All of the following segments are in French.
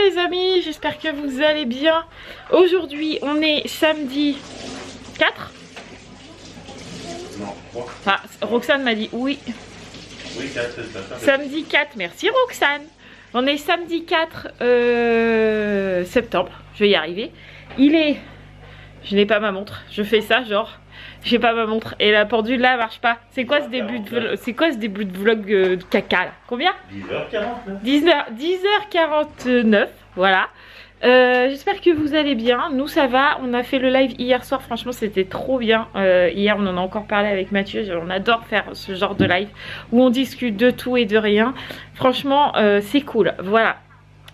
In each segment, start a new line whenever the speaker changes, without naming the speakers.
les amis, j'espère que vous allez bien. Aujourd'hui on est samedi 4.
Non, 3.
Enfin, Roxane m'a dit oui.
Oui, 4, c'est ça.
Samedi 4, merci Roxane. On est samedi 4 septembre, je vais y arriver. Il est... Je n'ai pas ma montre, je fais ça genre... J'ai pas ma montre et la pendule là marche pas. C'est quoi ce début de vlog, de caca là? Combien?
10h49.
10h49, voilà. J'espère que vous allez bien. Nous ça va, on a fait le live hier soir, franchement c'était trop bien. Hier on en a encore parlé avec Mathieu, on adore faire ce genre de live où on discute de tout et de rien. Franchement c'est cool, voilà.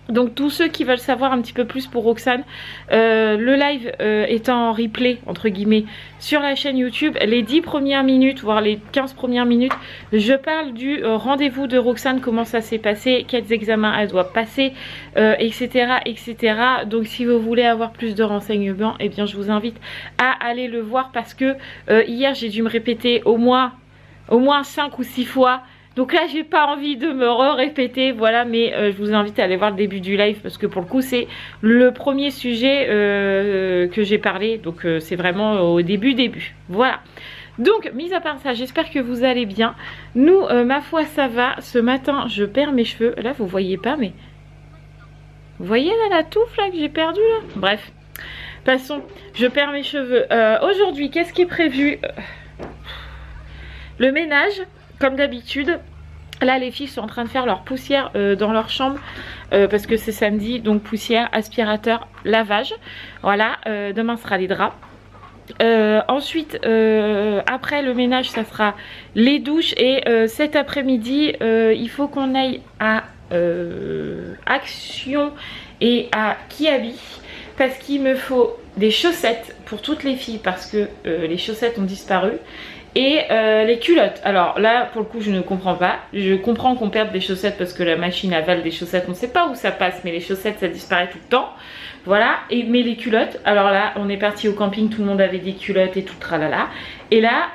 Donc tous ceux qui veulent savoir un petit peu plus pour Roxane, le live est en replay entre guillemets sur la chaîne YouTube. Les 10 premières minutes, voire les 15 premières minutes, je parle du rendez-vous de Roxane, comment ça s'est passé, quels examens elle doit passer, etc., etc. Donc si vous voulez avoir plus de renseignements, eh bien je vous invite à aller le voir parce que hier j'ai dû me répéter au moins 5 ou 6 fois. Donc là j'ai pas envie de me répéter, voilà, mais je vous invite à aller voir le début du live parce que pour le coup c'est le premier sujet que j'ai parlé, donc c'est vraiment au début, voilà. Donc mis à part ça, j'espère que vous allez bien. Nous ma foi ça va. Ce matin je perds mes cheveux, là vous voyez pas mais vous voyez là la touffe là que j'ai perdue là, bref, passons, je perds mes cheveux. Aujourd'hui qu'est-ce qui est prévu? Le ménage comme d'habitude. Là les filles sont en train de faire leur poussière dans leur chambre parce que c'est samedi, donc poussière, aspirateur, lavage, voilà. Demain sera les draps. Ensuite après le ménage ça sera les douches et cet après-midi il faut qu'on aille à Action et à Kiabi parce qu'il me faut des chaussettes pour toutes les filles parce que les chaussettes ont disparu. Et les culottes, alors là pour le coup je ne comprends pas. Je comprends qu'on perde des chaussettes parce que la machine avale des chaussettes, on ne sait pas où ça passe, mais les chaussettes ça disparaît tout le temps. Voilà, mais les culottes, alors là on est parti au camping, tout le monde avait des culottes et tout tralala. Et là,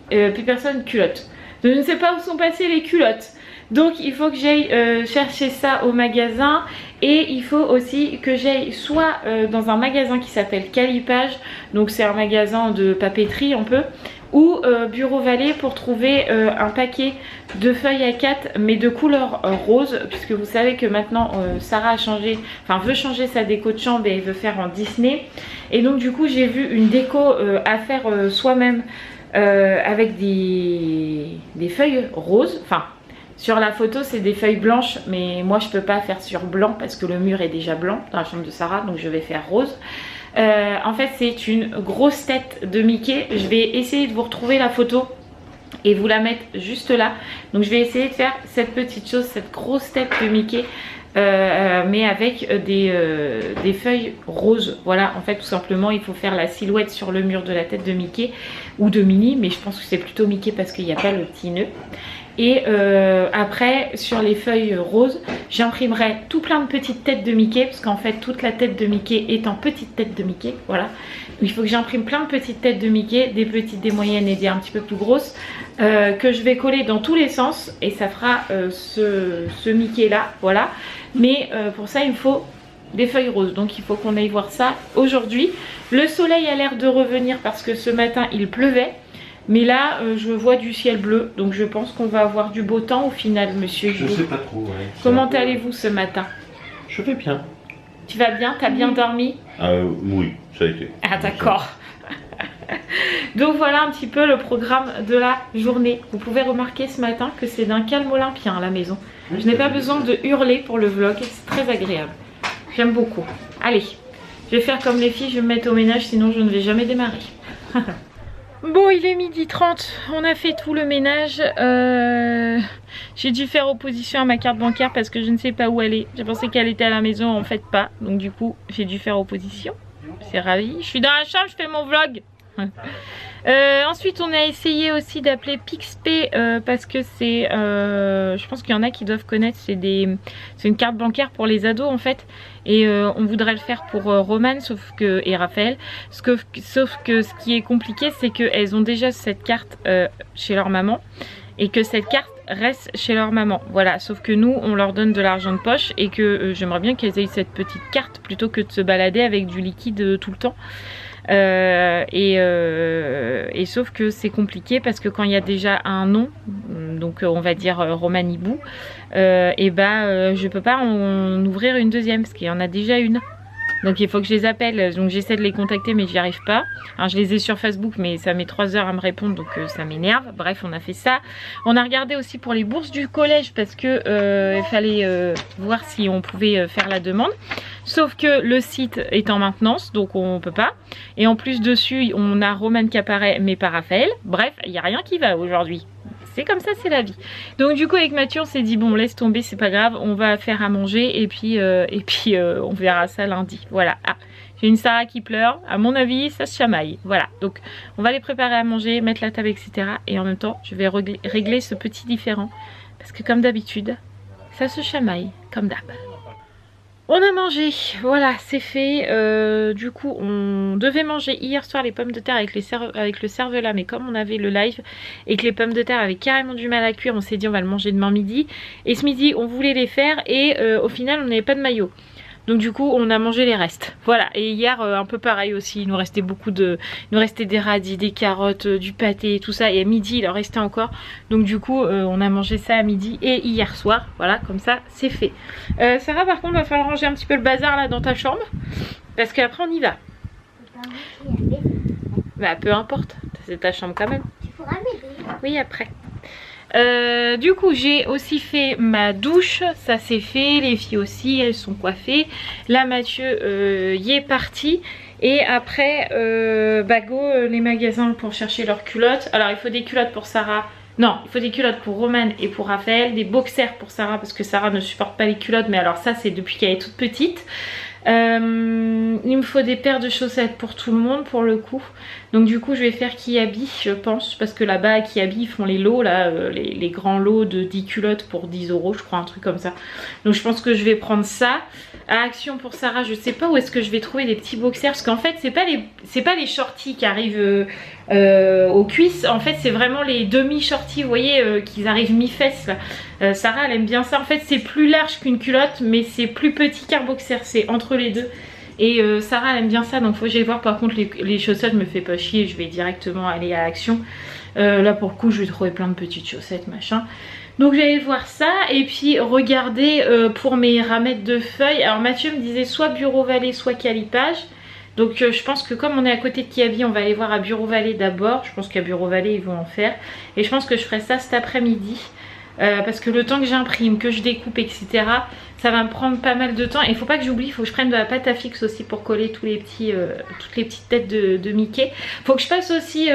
plus personne culotte. Donc je ne sais pas où sont passées les culottes. Donc il faut que j'aille chercher ça au magasin. Et il faut aussi que j'aille soit dans un magasin qui s'appelle Calipage. Donc c'est un magasin de papeterie un peu. Ou Bureau Vallée pour trouver un paquet de feuilles A4 mais de couleur rose, puisque vous savez que maintenant Sarah a changé, enfin veut changer sa déco de chambre et elle veut faire en Disney. Et donc du coup j'ai vu une déco à faire soi-même avec des feuilles roses. Enfin sur la photo c'est des feuilles blanches, mais moi je peux pas faire sur blanc parce que le mur est déjà blanc dans la chambre de Sarah, donc je vais faire rose. En fait c'est une grosse tête de Mickey. Je vais essayer de vous retrouver la photo et vous la mettre juste là. Donc je vais essayer de faire cette petite chose, cette grosse tête de Mickey mais avec des feuilles roses. Voilà, en fait tout simplement il faut faire la silhouette sur le mur de la tête de Mickey ou de Minnie, mais je pense que c'est plutôt Mickey parce qu'il n'y a pas le petit nœud. Et après sur les feuilles roses j'imprimerai tout plein de petites têtes de Mickey, parce qu'en fait toute la tête de Mickey est en petite tête de Mickey, voilà. Il faut que j'imprime plein de petites têtes de Mickey, des petites, des moyennes et des un petit peu plus grosses, que je vais coller dans tous les sens et ça fera ce Mickey là, voilà. Mais pour ça il me faut des feuilles roses, donc il faut qu'on aille voir ça aujourd'hui. Le soleil a l'air de revenir parce que ce matin il pleuvait. Mais là, je vois du ciel bleu, donc je pense qu'on va avoir du beau temps au final, monsieur.
Je sais pas trop, ouais.
Comment allez-vous ce matin?
Je vais bien.
Tu vas bien? T'as bien dormi?
Oui, ça a été.
Ah d'accord. Donc voilà un petit peu le programme de la journée. Vous pouvez remarquer ce matin que c'est d'un calme olympien à la maison. Je n'ai pas besoin de hurler pour le vlog, c'est très agréable. J'aime beaucoup. Allez, je vais faire comme les filles, je vais me mettre au ménage, sinon je ne vais jamais démarrer. Bon, il est 12h30, on a fait tout le ménage. J'ai dû faire opposition à ma carte bancaire parce que je ne sais pas où elle est. J'ai pensé qu'elle était à la maison, en fait pas. Donc du coup, j'ai dû faire opposition. C'est ravi. Je suis dans la chambre, je fais mon vlog. Ensuite on a essayé aussi d'appeler Pixpay parce que c'est je pense qu'il y en a qui doivent connaître, c'est une carte bancaire pour les ados en fait, et on voudrait le faire pour Roman et Raphaël, sauf que ce qui est compliqué c'est qu'elles ont déjà cette carte chez leur maman et que cette carte restent chez leur maman. Voilà, sauf que nous, on leur donne de l'argent de poche et que j'aimerais bien qu'elles aient cette petite carte plutôt que de se balader avec du liquide tout le temps. Et sauf que c'est compliqué parce que quand il y a déjà un nom, donc on va dire Romanibou, je peux pas en ouvrir une deuxième parce qu'il y en a déjà une. Donc il faut que je les appelle, donc j'essaie de les contacter mais j'y arrive pas. Alors je les ai sur Facebook mais ça met 3 heures à me répondre donc ça m'énerve. Bref, on a fait ça. On a regardé aussi pour les bourses du collège parce que il fallait voir si on pouvait faire la demande. Sauf que le site est en maintenance donc on peut pas. Et en plus dessus on a Romane qui apparaît mais pas Raphaël. Bref, il n'y a rien qui va aujourd'hui. C'est comme ça, c'est la vie. Donc du coup avec Mathieu on s'est dit bon laisse tomber, c'est pas grave, on va faire à manger et puis on verra ça lundi. Voilà. Ah, j'ai une Sarah qui pleure, à mon avis ça se chamaille. Voilà, donc on va les préparer à manger, mettre la table etc. Et en même temps je vais régler ce petit différend. Parce que comme d'habitude, ça se chamaille comme d'hab. On a mangé, voilà, c'est fait. Du coup, on devait manger hier soir les pommes de terre avec le cervelas, mais comme on avait le live et que les pommes de terre avaient carrément du mal à cuire, on s'est dit on va le manger demain midi. Et ce midi, on voulait les faire et au final, on n'avait pas de maillot. Donc du coup, on a mangé les restes. Voilà, et hier, un peu pareil aussi, il nous restait des radis, des carottes, du pâté, tout ça. Et à midi, il en restait encore. Donc du coup, on a mangé ça à midi et hier soir. Voilà, comme ça, c'est fait. Sarah, par contre, il va falloir ranger un petit peu le bazar là dans ta chambre. Parce qu'après, on y va. Bah, peu importe, c'est ta chambre quand même.
Tu pourras m'aider.
Oui, après. Du coup j'ai aussi fait ma douche, ça c'est fait, les filles aussi elles sont coiffées, là Mathieu y est parti et après go les magasins pour chercher leurs culottes. Alors il faut des culottes pour Sarah, non il faut des culottes pour Romane et pour Raphaël, des boxers pour Sarah parce que Sarah ne supporte pas les culottes, mais alors ça c'est depuis qu'elle est toute petite. Il me faut des paires de chaussettes pour tout le monde pour le coup. Donc du coup je vais faire Kiabi je pense. Parce que là-bas à Kiabi ils font les lots là, les grands lots de 10 culottes pour 10 € je crois, un truc comme ça. Donc je pense que je vais prendre ça. À Action pour Sarah je sais pas où est-ce que je vais trouver des petits boxers. Parce qu'en fait c'est pas les shorties qui arrivent aux cuisses. En fait c'est vraiment les demi-shorties, vous voyez, qu'ils arrivent mi-fesses là. Sarah elle aime bien ça. En fait c'est plus large qu'une culotte mais c'est plus petit qu'un boxer, c'est entre les deux. Et Sarah elle aime bien ça, donc faut que j'aille voir. Par contre les chaussettes me fait pas chier, je vais directement aller à Action. Là pour le coup je vais trouver plein de petites chaussettes machin. Donc j'allais voir ça et puis regarder pour mes ramettes de feuilles. Alors Mathieu me disait soit Bureau Vallée soit Calipage. Donc je pense que comme on est à côté de Kiabi, on va aller voir à Bureau Vallée d'abord. Je pense qu'à Bureau Vallée ils vont en faire. Et je pense que je ferai ça cet après-midi. Parce que le temps que j'imprime, que je découpe etc, ça va me prendre pas mal de temps. Et il faut pas que j'oublie, il faut que je prenne de la pâte à fixe aussi pour coller toutes les petites têtes de Mickey. Faut que je passe aussi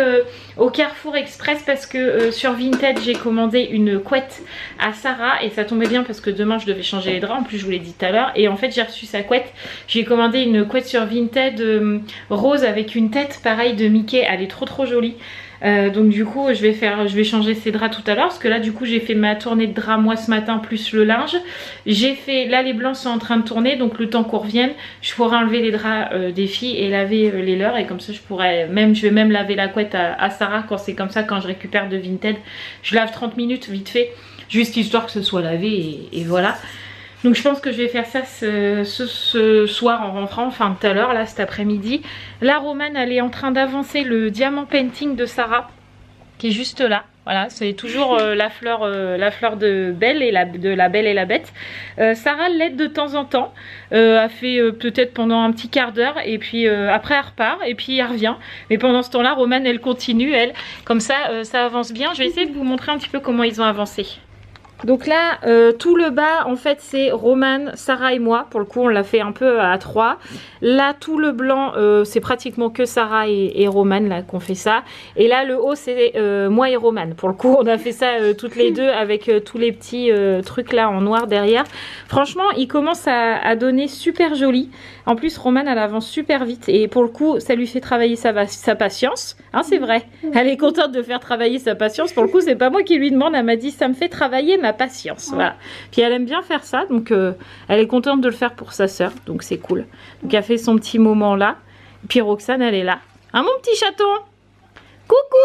au Carrefour Express parce que sur Vinted j'ai commandé une couette à Sarah. Et ça tombait bien parce que demain je devais changer les draps, en plus je vous l'ai dit tout à l'heure. Et en fait j'ai reçu sa couette, j'ai commandé une couette sur Vinted rose avec une tête pareille de Mickey, elle est trop jolie. Donc du coup je vais changer ces draps tout à l'heure parce que là du coup j'ai fait ma tournée de draps moi ce matin plus le linge. J'ai fait, là les blancs sont en train de tourner donc le temps qu'on revienne je pourrai enlever les draps des filles et laver les leurs et comme ça je vais même laver la couette à Sarah quand c'est comme ça, quand je récupère de Vinted. Je lave 30 minutes vite fait juste histoire que ce soit lavé et voilà. Donc je pense que je vais faire ça ce soir en rentrant, enfin tout à l'heure, là cet après-midi. La Romane elle est en train d'avancer le diamant painting de Sarah qui est juste là. Voilà, c'est toujours la fleur de Belle et de la Belle et la Bête. Sarah l'aide de temps en temps, a fait peut-être pendant un petit quart d'heure et puis après elle repart et puis elle revient. Mais pendant ce temps-là, Romane elle continue, elle. Comme ça, ça avance bien. Je vais essayer de vous montrer un petit peu comment ils ont avancé. Donc là tout le bas en fait c'est Romane, Sarah et moi. Pour le coup on l'a fait un peu à 3. Là tout le blanc c'est pratiquement que Sarah et Romane là qu'on fait ça. Et là le haut c'est moi et Romane. Pour le coup on a fait ça toutes les deux avec tous les petits trucs là en noir derrière. Franchement il commence à donner super joli. En plus Romane elle avance super vite et pour le coup ça lui fait travailler sa patience, hein, c'est vrai. Elle est contente de faire travailler sa patience. Pour le coup c'est pas moi qui lui demande, elle m'a dit ça me fait travailler ma patience. Voilà. Puis elle aime bien faire ça donc elle est contente de le faire pour sa soeur donc c'est cool. Donc elle fait son petit moment là. Et puis Roxane elle est là. Hein mon petit chaton? Coucou.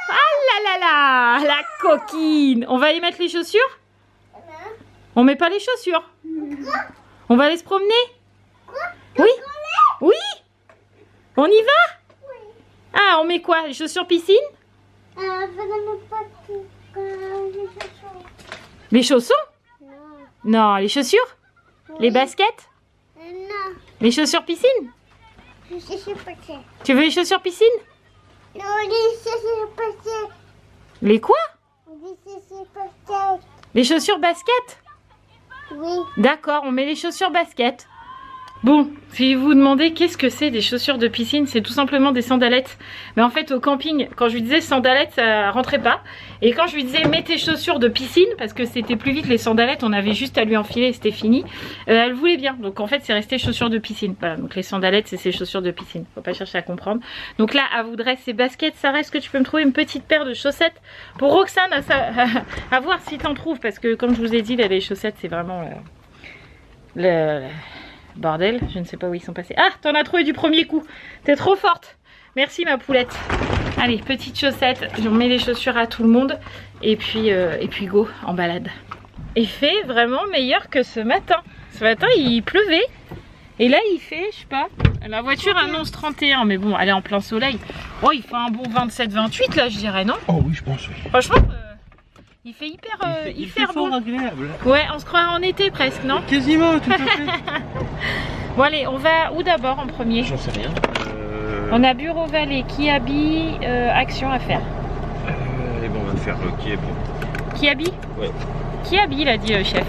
Ah là là là, la coquine. On va aller mettre les chaussures? On met pas les chaussures? On va aller se promener? Oui? Oui? On y va? Ah, on met quoi? Les chaussures piscine? Les chaussons? Non, les chaussures? Les baskets?
Non.
Les chaussures piscine?
Je sais pas.
Tu veux les chaussures piscine?
Non, je sais pas.
Les quoi?
Je sais pas.
Les chaussures basket?
Oui.
D'accord, on met les chaussures basket. Bon, si vous vous demandez qu'est-ce que c'est des chaussures de piscine, c'est tout simplement des sandalettes. Mais en fait au camping, quand je lui disais sandalettes, ça rentrait pas. Et quand je lui disais mets tes chaussures de piscine, parce que c'était plus vite les sandalettes, on avait juste à lui enfiler et c'était fini, elle voulait bien. Donc en fait c'est resté chaussures de piscine. Voilà, donc les sandalettes c'est ces chaussures de piscine. Faut pas chercher à comprendre. Donc là, à vous dresser ces baskets, Sarah, est-ce que tu peux me trouver une petite paire de chaussettes pour Roxane à voir si t'en trouves, parce que comme je vous ai dit, là, les chaussettes c'est vraiment le bordel, je ne sais pas où ils sont passés. Ah, t'en as trouvé du premier coup. T'es trop forte. Merci ma poulette. Allez, petites chaussettes. Je mets les chaussures à tout le monde. Et puis go, en balade. Il fait vraiment meilleur que ce matin. Ce matin, il pleuvait. Et là, il fait, je sais pas, la voiture annonce 31. Mais bon, elle est en plein soleil. Oh, il fait un bon 27-28 là, je dirais, non?
Oh oui, je pense, oui.
Franchement, il fait hyper bon.
Agréable.
Ouais, on se croirait en été presque, non?
Quasiment, tout à fait.
Bon allez, on va où d'abord en premier?
J'en sais rien.
On a Bureau Vallée, Kiabi, Action à faire.
Et bon, on va faire Kiabi.
Kiabi?
Ouais.
Kiabi, l'a dit chef.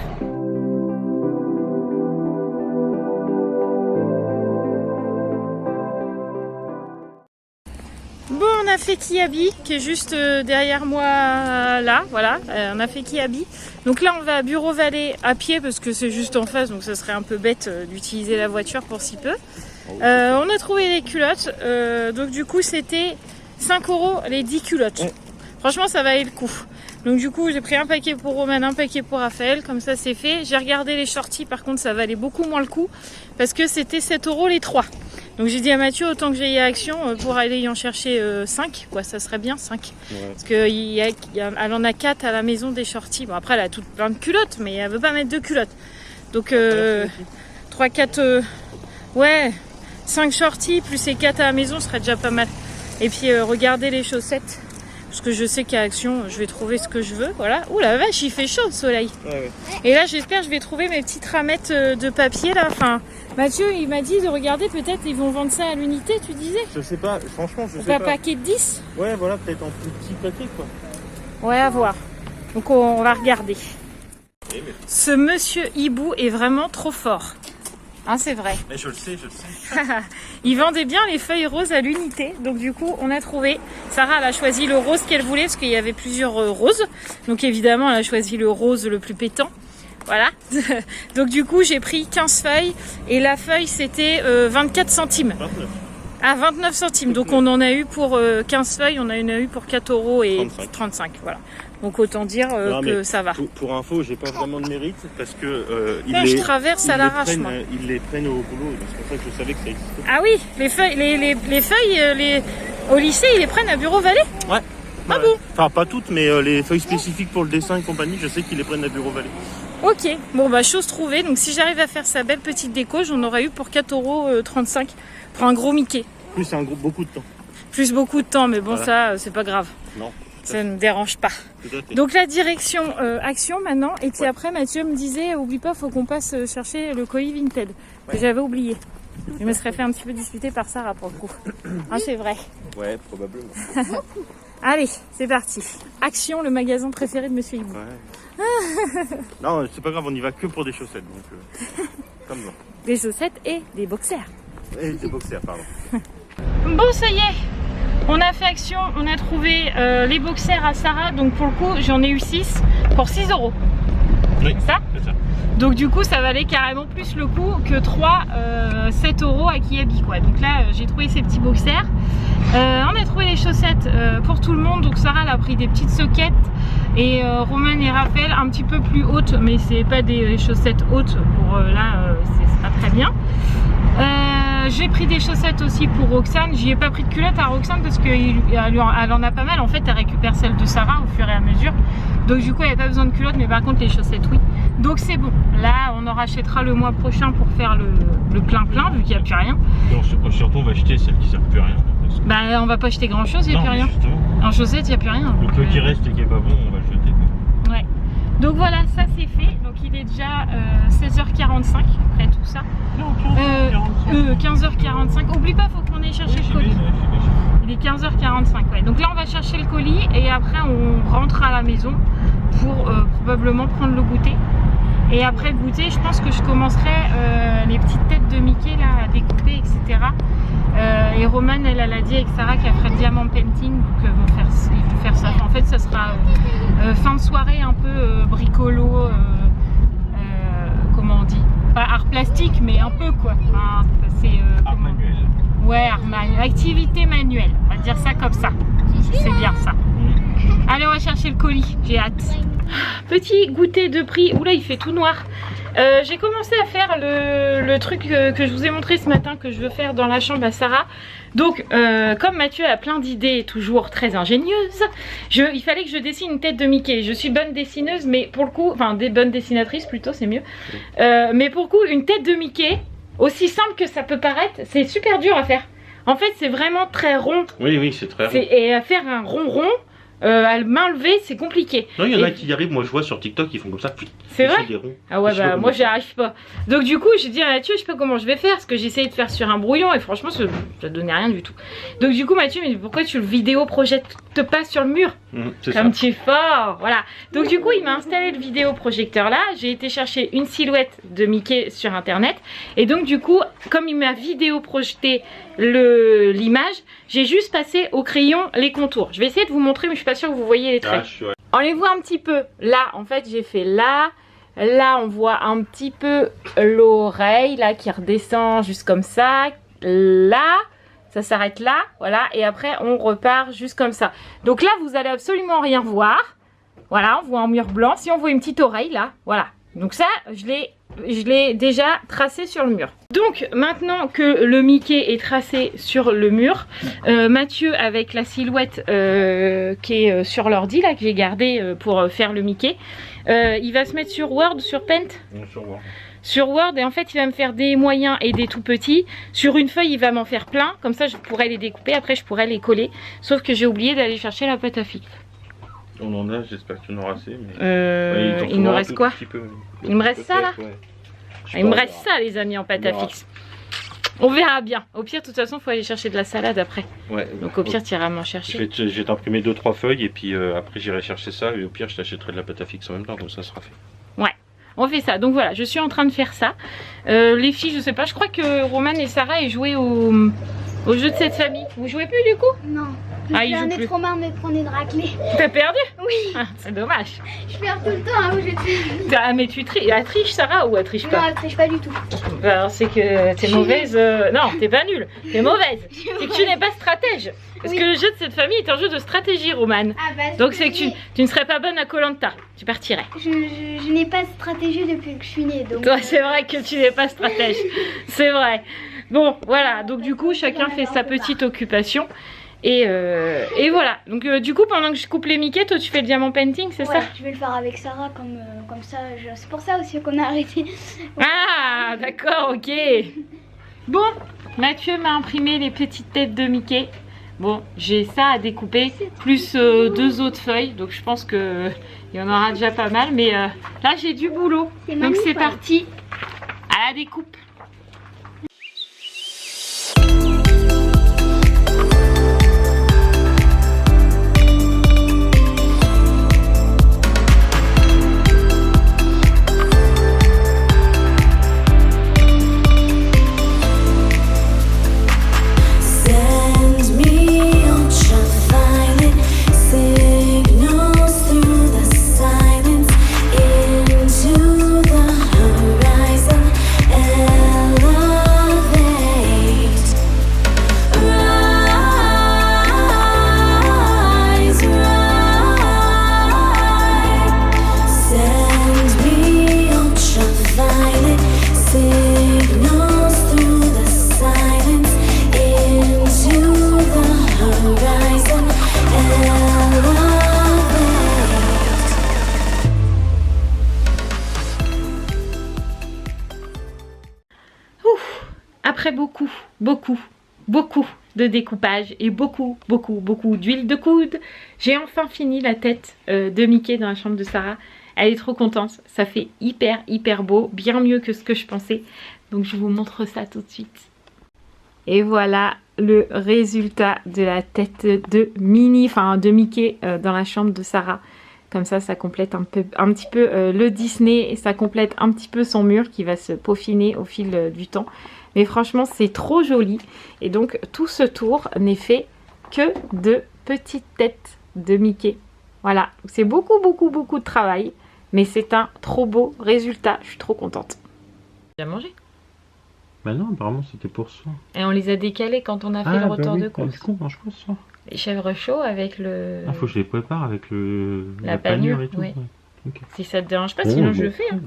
Bon, on a fait Kiabi, qui est juste derrière moi là, voilà, on a fait Kiabi. Donc là on va à Bureau Vallée à pied parce que c'est juste en face, donc ça serait un peu bête d'utiliser la voiture pour si peu. On a trouvé les culottes, donc du coup c'était 5 € les 10 culottes. Ouais. Franchement ça valait le coup. Donc du coup j'ai pris un paquet pour Roman, un paquet pour Raphaël, comme ça c'est fait. J'ai regardé les shorties, par contre ça valait beaucoup moins le coup parce que c'était 7 € les 3. Donc j'ai dit à Mathieu autant que j'aille à Action pour aller y en chercher 5, quoi, ça serait bien 5. Ouais. Parce qu'elle en a 4 à la maison des shorties. Bon après elle a toutes plein de culottes mais elle veut pas mettre de culottes. Donc 3, 4, ouais, 5 shorties plus les 4 à la maison serait déjà pas mal. Et puis regardez les chaussettes. Parce que je sais qu'à Action, je vais trouver ce que je veux. Voilà. Ouh la vache, il fait chaud le soleil. Ouais. Et là, j'espère que je vais trouver mes petites ramettes de papier là. Enfin, Mathieu, il m'a dit de regarder, peut-être ils vont vendre ça à l'unité, tu disais?
Je sais pas, franchement, je sais pas.
Un paquet de 10?
Ouais, voilà, peut-être en plus petit paquet quoi.
Ouais, à voir. Donc on va regarder. Ce monsieur Hibou est vraiment trop fort. Hein, c'est vrai.
Mais je le sais, je le sais.
Il vendait bien les feuilles roses à l'unité. Donc du coup, on a trouvé. Sarah, elle a choisi le rose qu'elle voulait parce qu'il y avait plusieurs roses. Donc évidemment, elle a choisi le rose le plus pétant. Voilà. Donc du coup, j'ai pris 15 feuilles. Et la feuille, c'était 24 centimes. 29. Ah, 29 centimes. Donc on en a eu pour 15 feuilles. On en a eu pour 4 € et 35. Voilà. Donc autant dire que ça va.
Pour info, j'ai pas vraiment de mérite parce que
je traverse à l'arrache.
Ils les prennent au boulot, c'est pour ça que je savais que ça existait.
Ah oui, les feuilles, au lycée, ils les prennent à Bureau Vallée?
Ouais.
Ah bon?
Enfin pas toutes, mais les feuilles spécifiques pour le dessin et compagnie, je sais qu'ils les prennent à Bureau Vallée.
Ok, bon bah chose trouvée. Donc si j'arrive à faire sa belle petite déco, j'en aurais eu pour 4,35 € pour un gros Mickey.
Plus c'est beaucoup de temps.
Plus beaucoup de temps, mais bon voilà. Ça c'est pas grave.
Non.
Ça ne me dérange pas. Donc la direction Action maintenant. Et puis après Mathieu me disait, oublie pas, faut qu'on passe chercher le colis Vinted. Que j'avais oublié. Je me serais fait un petit peu discuter par Sarah pour le coup. Ah c'est vrai.
Ouais, probablement.
Allez, c'est parti. Action, le magasin préféré de Monsieur Hibou.
Ouais. Non, c'est pas grave, on y va que pour des chaussettes. Donc, comme ça.
Des chaussettes et des boxers.
Et des boxers, pardon.
Bon, ça y est. On a fait Action, on a trouvé les boxers à Sarah, donc pour le coup j'en ai eu 6 pour 6 €.
Oui,
c'est ça. Donc du coup ça valait carrément plus le coup que 7 € à Kiabi quoi. Donc là j'ai trouvé ces petits boxers. On a trouvé les chaussettes pour tout le monde, donc Sarah elle a pris des petites soquettes et Roman et Raphaël un petit peu plus hautes, mais c'est pas des chaussettes hautes pour là c'est pas très bien. Je j'ai pris des chaussettes aussi pour Roxane. J'y ai pas pris de culotte à Roxane parce qu'elle en a pas mal. En fait, elle récupère celle de Sarah au fur et à mesure. Donc du coup, il n'y a pas besoin de culotte, mais par contre les chaussettes, oui. Donc c'est bon. Là, on en rachètera le mois prochain pour faire le plein-plein, vu qu'il n'y a plus rien.
Non, surtout, on va acheter celles qui ne servent plus à rien.
Bah, on va pas acheter grand-chose, il n'y a
Non,
plus rien.
justement.
En chaussettes, il n'y a plus rien.
Le peu qui reste et qui est pas bon, on va le jeter.
Ouais. Donc voilà, ça c'est fait. Donc il est déjà 16h45 après tout ça.
Non,
15h45. Oublie pas, faut qu'on aille chercher le colis. Il est 15h45, ouais. Donc là on va chercher le colis et après on rentre à la maison pour probablement prendre le goûter. Et après le goûter, je pense que je commencerai les petites têtes de Mickey là à découper, etc. Et Romane, elle a dit avec Sarah qu'elle ferait diamant painting, donc ils vont faire ça. En fait, ça sera fin de soirée un peu bricolo, comment on dit, pas art plastique, mais un peu quoi. Enfin, c'est
Art manuel.
Ouais, art manuel, activité manuelle, on va dire ça comme ça. C'est bien ça. Allez, on va chercher le colis, j'ai hâte. Petit goûter de prix. Oula, il fait tout noir. J'ai commencé à faire le truc que je vous ai montré ce matin, que je veux faire dans la chambre à Sarah. Donc comme Mathieu a plein d'idées toujours très ingénieuses, il fallait que je dessine une tête de Mickey. Je suis bonne dessineuse, mais pour le coup, enfin des bonnes dessinatrices plutôt, c'est mieux. Mais pour le coup, une tête de Mickey, aussi simple que ça peut paraître, c'est super dur à faire. En fait, c'est vraiment très rond.
Oui, oui, c'est très rond.
Et à faire un rond, à main levée, c'est compliqué.
Non, il y en a qui y arrivent, moi je vois sur TikTok, ils font comme ça.
C'est vrai? Ah ouais, bah moi j'y arrive pas. Donc du coup, j'ai dit à Mathieu, je sais pas comment je vais faire, parce que j'ai essayé de faire sur un brouillon et franchement, ça donnait rien du tout. Donc du coup, Mathieu m'a dit, pourquoi tu le vidéo projettes pas sur le mur? Comme tu es fort, voilà. Donc du coup, il m'a installé le vidéoprojecteur là. J'ai été chercher une silhouette de Mickey sur internet. Et donc du coup, comme il m'a vidéo projeté l'image, j'ai juste passé au crayon les contours. Je vais essayer de vous montrer, mais je suis pas sûre que vous voyez les traits. On les voit un petit peu. Là, en fait, j'ai fait là. Là, on voit un petit peu l'oreille là qui redescend juste comme ça. Là, ça s'arrête là, voilà. Et après, on repart juste comme ça. Donc là, vous allez absolument rien voir. Voilà, on voit un mur blanc. Si on voit une petite oreille là, voilà. Donc ça, je l'ai déjà tracé sur le mur. Donc maintenant que le Mickey est tracé sur le mur, Mathieu avec la silhouette qui est sur l'ordi là que j'ai gardé pour faire le Mickey, il va se mettre sur Word, sur Paint. Sur Word, et en fait il va me faire des moyens et des tout petits. Sur une feuille il va m'en faire plein, comme ça je pourrais les découper, après je pourrais les coller. Sauf que j'ai oublié d'aller chercher la pâte à fixe.
On en a, j'espère que tu en auras assez. Mais...
il nous reste quoi? Il me reste ça là,
ouais.
Il me reste ça les amis en pâte à fixe. On verra bien. Au pire de toute façon il faut aller chercher de la salade après. Ouais. Donc au pire tu iras m'en chercher.
Je vais t'imprimer 2-3 feuilles et puis après j'irai chercher ça. Et au pire je t'achèterai de la pâte à fixe en même temps, comme ça sera fait. Ouais.
On fait ça, donc voilà, je suis en train de faire ça. Les filles, je sais pas, je crois que Romane et Sarah aient joué au jeu de cette famille. Vous jouez plus du coup?
Non.
J'en
ai trop marre de me prendre une raclée.
T'as perdu?
Oui.
Ah, c'est dommage.
Je perds tout le temps, hein, où je triche.
Ah mais tu triches, elle triche Sarah ou elle triche pas?
Non, elle triche pas du tout.
Alors c'est que t'es mauvaise, non t'es pas nulle, t'es mauvaise. C'est que tu n'es pas stratège. Parce que le jeu de cette famille est un jeu de stratégie, Romane.
Ah bah,
donc c'est que tu ne serais pas bonne à Koh-Lanta, tu partirais.
Je n'ai pas de stratégie depuis que je suis née. Donc...
Toi c'est vrai que tu n'es pas stratège, c'est vrai. Bon voilà, donc du coup chacun fait sa petite occupation. Et voilà, donc du coup pendant que je coupe les Mickey, toi tu fais le diamant painting, c'est ça?
Je vais le faire avec Sarah comme ça, c'est pour ça aussi qu'on a arrêté.
Ah d'accord, ok. Bon, Mathieu m'a imprimé les petites têtes de Mickey. Bon, j'ai ça à découper, plus 2 autres feuilles, donc je pense qu'il y en aura déjà pas mal, mais là j'ai du boulot. Donc c'est parti à la découpe.
Into the horizon.
après beaucoup de découpage et beaucoup d'huile de coude, j'ai enfin fini la tête de Mickey dans la chambre de Sarah. Elle est trop contente, ça fait hyper beau, bien mieux que ce que je pensais. Donc je vous montre ça tout de suite. Et voilà le résultat de la tête de de Mickey dans la chambre de Sarah. Comme ça complète un petit peu le Disney et ça complète un petit peu son mur qui va se peaufiner au fil du temps. Mais franchement, c'est trop joli. Et donc, tout ce tour n'est fait que de petites têtes de Mickey. Voilà, c'est beaucoup de travail. Mais c'est un trop beau résultat. Je suis trop contente. Tu as mangé?
Bah non, apparemment c'était pour ça.
Et on les a décalés quand on a fait le retour de course.
Du coup, on mange quoi ce soir?
Les chèvres chauds avec le...
Ah, faut que je les prépare avec
la
panure
panure
et tout.
oui.
Ouais. Okay.
Si ça te dérange pas, sinon je le fais. Hein.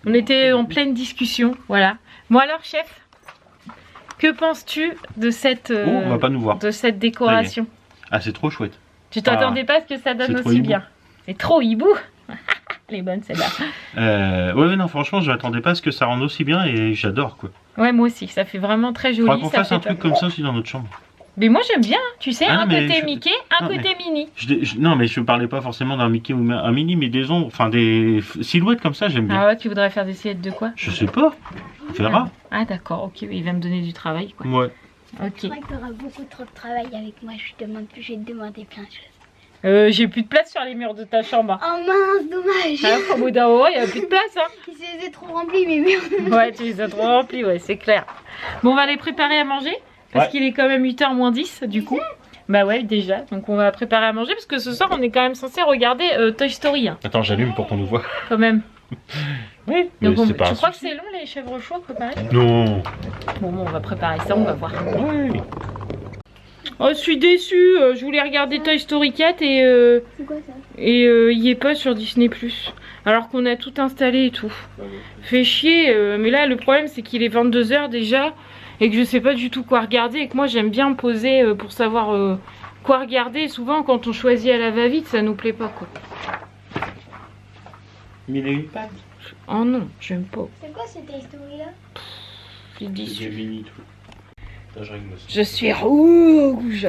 On était en pleine discussion, voilà. Bon alors, chef, que penses-tu de cette,
on va pas nous voir.
De cette décoration?
Ah, c'est trop chouette.
Tu t'attendais pas à ce que ça donne aussi bien? C'est trop hibou. Elle est bonne celle-là.
Ouais, non, franchement, je m'attendais pas à ce que ça rende aussi bien et j'adore quoi.
Ouais, moi aussi, ça fait vraiment très joli.
Faudra qu'on fasse un truc comme ça aussi dans notre chambre.
Mais moi j'aime bien, tu sais, un côté Mickey, un côté Minnie.
Non, mais je parlais pas forcément d'un Mickey ou un Minnie, mais des silhouettes comme ça, j'aime bien.
Ah ouais, tu voudrais faire des silhouettes de quoi?
Je sais pas, on verra.
Ah d'accord, ok, il va me donner du travail quoi.
Ouais.
Ok.
Je crois que tu auras beaucoup trop de travail avec moi, je vais te demander plein de choses.
J'ai plus de place sur les murs de ta chambre.
Oh mince, dommage.
Ah, au bout d'un moment, il n'y a plus de place. Hein.
Ils étaient trop remplis, mes murs.
Ouais, tu les as trop remplis, ouais, c'est clair. Bon, on va les préparer à manger. Parce qu'il est quand même 8h moins 10 du coup. Bah ouais, déjà. Donc on va préparer à manger parce que ce soir, on est quand même censé regarder Toy Story. Hein.
Attends, j'allume pour qu'on nous voit.
Quand même.
Oui,
mais
c'est pas.
Tu crois que c'est long les chèvres chauds à préparer?
Non.
Bon, on va préparer ça, on va voir.
Oui.
Oh, je suis déçue. Je voulais regarder Toy Story 4 et
c'est quoi ça?
Et il n'y est pas sur Disney+. Alors qu'on a tout installé et tout. Fait chier. Mais là, le problème, c'est qu'il est 22h déjà. Et que je sais pas du tout quoi regarder. Et que moi, j'aime bien me poser pour savoir quoi regarder. Et souvent, quand on choisit à la va-vite, ça nous plaît pas, quoi.
Mais il a une patte.
Oh non, j'aime pas.
C'est quoi ce Toy Story là?
Je suis déçue.
Je
suis rouge.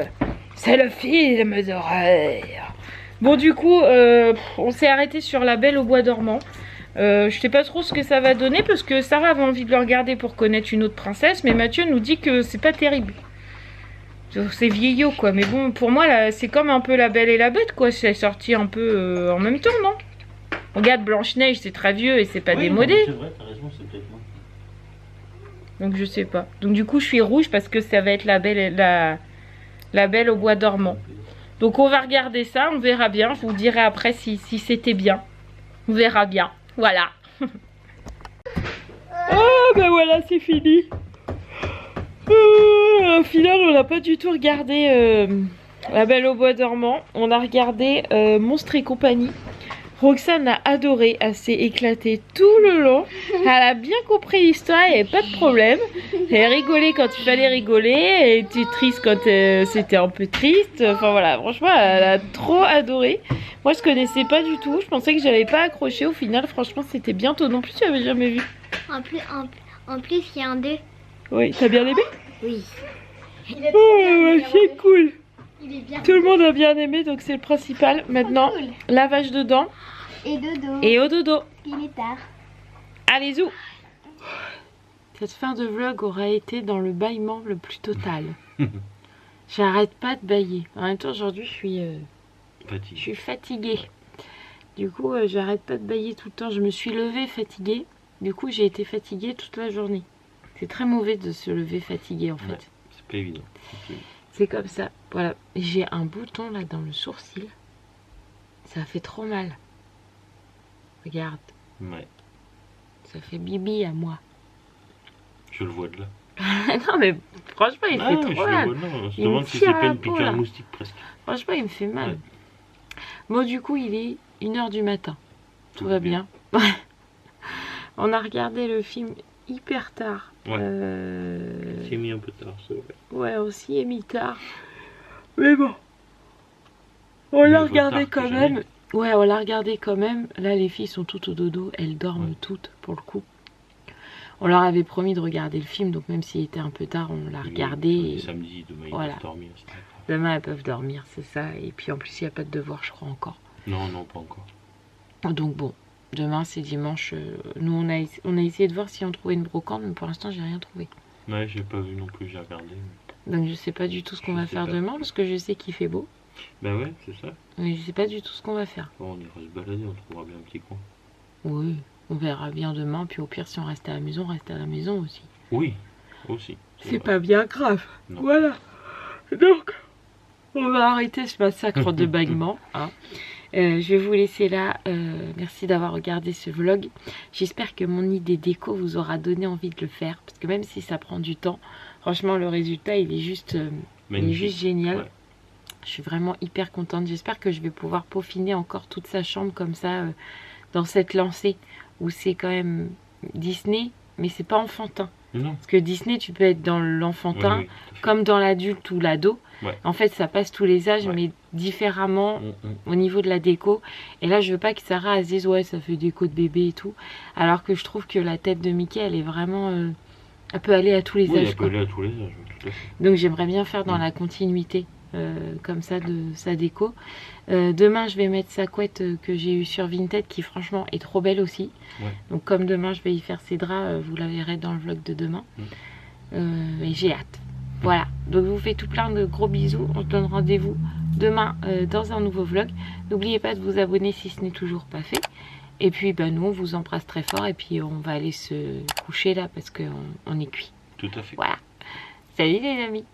C'est le film d'horreur. Bon, du coup, on s'est arrêté sur La Belle au Bois dormant. Je sais pas trop ce que ça va donner parce que Sarah avait envie de le regarder pour connaître une autre princesse, mais Mathieu nous dit que c'est pas terrible. C'est vieillot quoi, mais bon, pour moi là, c'est comme un peu La Belle et la Bête quoi, c'est sorti un peu en même temps, non? Regarde Blanche-Neige, c'est très vieux et c'est pas démodé.
C'est vrai, t'as raison, c'est peut-être moi.
Donc je sais pas. Donc du coup, je suis rouge parce que ça va être La Belle au Bois dormant. Donc on va regarder ça, on verra bien, je vous dirai après si c'était bien. On verra bien. Voilà. Oh ben voilà, c'est fini. Au final, on n'a pas du tout regardé La Belle au Bois dormant. On a regardé Monstres et compagnie. Roxane a adoré, elle s'est éclatée tout le long. Elle a bien compris l'histoire, il n'y avait pas de problème. Elle a rigolé quand il fallait rigoler, elle était triste quand c'était un peu triste. Enfin voilà, franchement, elle a trop adoré. Moi, je connaissais pas du tout, je pensais que j'allais pas accrocher. Au final, franchement, c'était bien. Toi non plus, tu n'avais jamais vu.
En plus, il y a un 2.
Oui, t'as bien aimé?
Oui.
Oh, ouais, c'est cool.
Il est bien.
Tout le monde a bien aimé, donc c'est le principal. Maintenant,
cool.
lavage de dents.
Et dodo.
Et au dodo.
Il est tard.
Allez, zou. Cette fin de vlog aura été dans le bâillement le plus total. J'arrête pas de bâiller. En même temps, aujourd'hui, je suis fatiguée. Du coup, j'arrête pas de bâiller tout le temps. Je me suis levée fatiguée. Du coup, j'ai été fatiguée toute la journée. C'est très mauvais de se lever fatiguée, en fait.
Ouais, c'est pas évident.
C'est comme ça. Voilà. J'ai un bouton là dans le sourcil. Ça fait trop mal. Regarde.
Ouais.
Ça fait bibi à moi.
Je le vois de là.
Non mais franchement il fait trop mal.
On se demande si c'est pas une piqûre à moustique presque.
Franchement il me fait mal.
Ouais.
Bon du coup il est 1h du matin. Tout va bien. On a regardé le film hyper tard.
Ouais. C'est mis un peu tard, c'est vrai.
Ouais, on s'y est mis tard. Mais bon. On l'a regardé quand même. Ouais, on l'a regardé quand même. Là, les filles sont toutes au dodo. Elles dorment toutes, pour le coup. On leur avait promis de regarder le film, donc même s'il était un peu tard, on l'a regardé. Et
Samedi, demain ils
voilà.
peuvent dormir. C'est pas grave.
Demain, elles peuvent dormir, c'est ça. Et puis en plus, il n'y a pas de devoir, je crois, encore.
Non, non, pas encore.
Donc bon, demain, c'est dimanche. Nous, on a essayé de voir si on trouvait une brocante, mais pour l'instant, j'ai rien trouvé.
Ouais, j'ai pas vu non plus, j'ai regardé.
Donc je sais pas du tout ce qu'on
Je
va
sais
faire
pas.
demain, parce que je sais qu'il fait beau.
Bah ouais, c'est ça.
Mais je sais pas du tout ce qu'on va faire.
Bon, on ira se balader, on trouvera bien un petit coin.
Oui, on verra bien demain. Puis au pire, si on reste à la maison, on reste à la maison aussi.
Oui, aussi.
C'est
vrai.
pas bien grave.
Non.
Voilà. Donc, on va arrêter ce massacre de bâillements. Hein. Je vais vous laisser là. Merci d'avoir regardé ce vlog. J'espère que mon idée déco vous aura donné envie de le faire. Parce que même si ça prend du temps, franchement, le résultat, il est juste génial.
Ouais.
Je suis vraiment hyper contente. J'espère que je vais pouvoir peaufiner encore toute sa chambre comme ça dans cette lancée où c'est quand même Disney, mais c'est pas enfantin.
Non.
Parce que Disney, tu peux être dans l'enfantin,
Oui, tout à fait.
comme dans l'adulte ou l'ado.
Ouais.
En fait, ça passe tous les âges,
Ouais.
mais différemment
Mm.
au niveau de la déco. Et là, je veux pas que Sarah elle se dise ouais, ça fait déco de bébé et tout. Alors que je trouve que la tête de Mickey, elle est vraiment... elle peut aller à tous les
Oui,
âges.
elle peut
Quoi.
aller à tous les âges, tout à fait.
Donc j'aimerais bien faire dans la continuité comme ça de sa déco. Demain je vais mettre sa couette que j'ai eue sur Vinted qui franchement est trop belle aussi.
Ouais.
Donc comme demain je vais y faire ses draps, vous la verrez dans le vlog de demain. Et j'ai hâte. Voilà, donc je vous fais tout plein de gros bisous. On se donne rendez-vous demain dans un nouveau vlog. N'oubliez pas de vous abonner si ce n'est toujours pas fait. Et puis nous on vous embrasse très fort et puis on va aller se coucher là parce qu'on est cuit.
Tout à fait.
Voilà. Salut les amis.